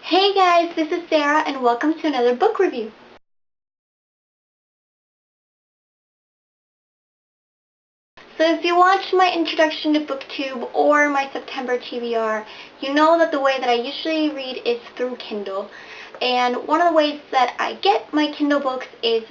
Hey guys, this is Sarah and welcome to another book review. So if you watched my introduction to BookTube or my September TBR, you know that the way that I usually read is through Kindle. And one of the ways that I get my Kindle books is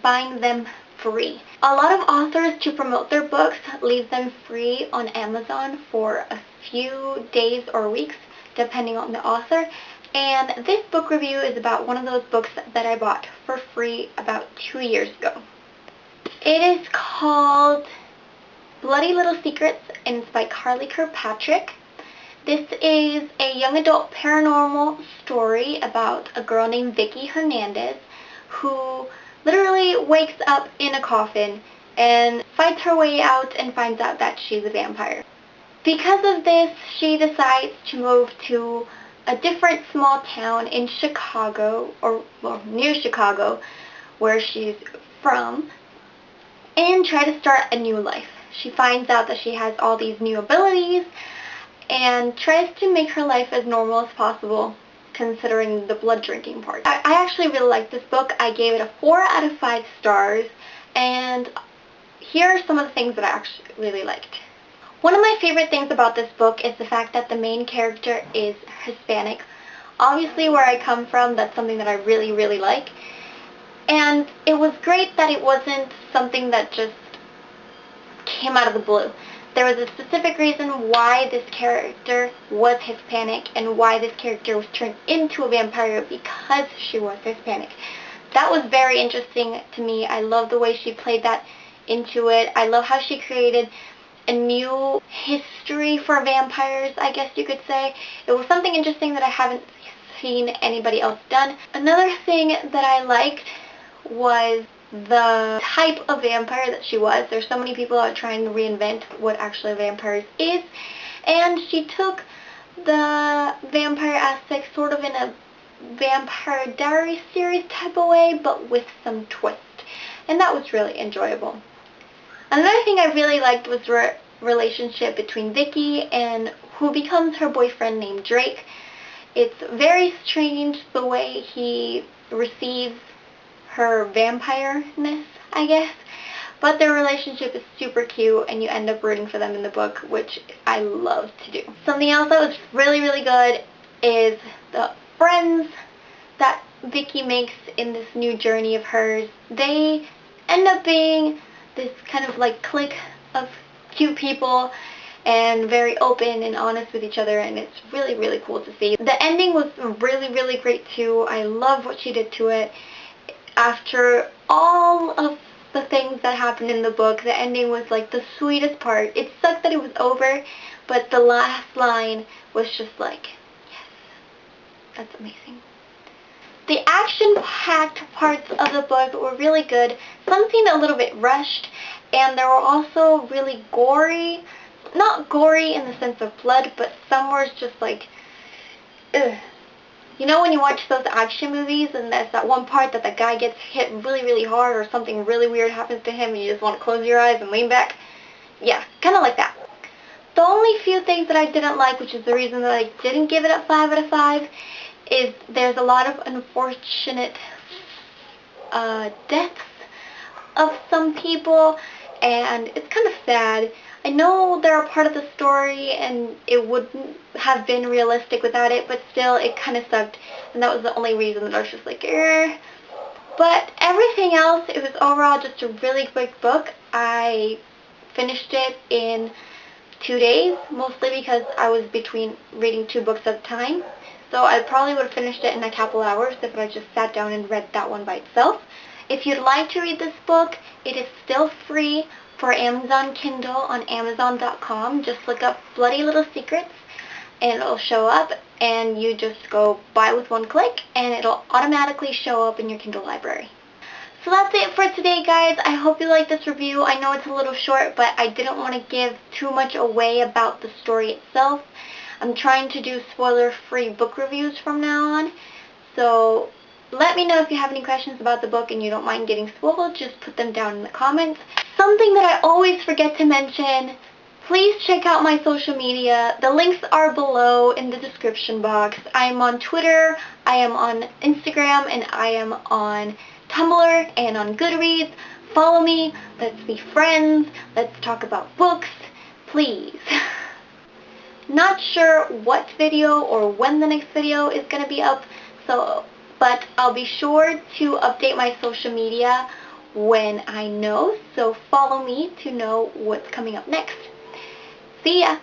buying them free. A lot of authors, to promote their books, leave them free on Amazon for a few days or weeks, depending on the author. And this book review is about one of those books that I bought for free about 2 years ago. It is called Bloody Little Secrets, and it's by Kirkpatrick. This is a young adult paranormal story about a girl named Vicky Hernandez who literally wakes up in a coffin and fights her way out and finds out that she's a vampire. Because of this, she decides to move to a different small town in Chicago, or near Chicago, where she's from, and try to start a new life. She finds out that she has all these new abilities and tries to make her life as normal as possible, considering the blood drinking part. I actually really liked this book. I gave it a 4 out of 5 stars, and here are some of the things that I actually really liked. One of my favorite things about this book is the fact that the main character is Hispanic. Obviously, where I come from, that's something that I really, really like. And it was great that it wasn't something that just came out of the blue. There was a specific reason why this character was Hispanic and why this character was turned into a vampire because she was Hispanic. That was very interesting to me. I love the way she played that into it. I love how she created a new history for vampires, I guess you could say. It was something interesting that I haven't seen anybody else done. Another thing that I liked was the type of vampire that she was. There's so many people out trying to reinvent what actually a vampire is, and she took the vampire aspect sort of in a Vampire Diaries series type of way, but with some twist, and that was really enjoyable. Another thing I really liked was the relationship between Vicky and who becomes her boyfriend named Drake. It's very strange the way he receives her vampire-ness, I guess, but their relationship is super cute and you end up rooting for them in the book, which I love to do. Something else that was really, really good is the friends that Vicky makes in this new journey of hers. They end up being this kind of like clique of cute people and very open and honest with each other, and it's really, really cool to see. The ending was really, really great too. I love what she did to it. After all of the things that happened in the book, the ending was like the sweetest part. It sucked that it was over, but the last line was just like, yes, that's amazing. The action-packed parts of the book were really good. Some seemed a little bit rushed, and there were also really gory, not gory in the sense of blood, but some were just like, ugh. You know when you watch those action movies and there's that one part that the guy gets hit really, really hard or something really weird happens to him and you just want to close your eyes and lean back? Yeah, kind of like that. The only few things that I didn't like, which is the reason that I didn't give it a 5 out of 5, is there's a lot of unfortunate deaths of some people, and it's kind of sad. I know they're a part of the story and it wouldn't have been realistic without it, but still it kind of sucked, and that was the only reason that I was just like, eh. But everything else, it was overall just a really quick book. I finished it in 2 days, mostly because I was between reading 2 books at a time. So I probably would have finished it in a couple hours if I just sat down and read that one by itself. If you'd like to read this book, it is still free for Amazon Kindle on Amazon.com. Just look up Bloody Little Secrets and it'll show up, and you just go buy with one click and it'll automatically show up in your Kindle library. So that's it for today, guys. I hope you liked this review. I know it's a little short, but I didn't want to give too much away about the story itself. I'm trying to do spoiler-free book reviews from now on, so let me know if you have any questions about the book and you don't mind getting spoiled. Just put them down in the comments. Something that I always forget to mention, Please check out my social media. The links are below in the description box. I am on Twitter, I am on Instagram, and I am on Tumblr and on Goodreads. Follow me. Let's be friends. Let's talk about books. Please. Not sure what video or when the next video is going to be up, but I'll be sure to update my social media when I know, so follow me to know what's coming up next. See ya!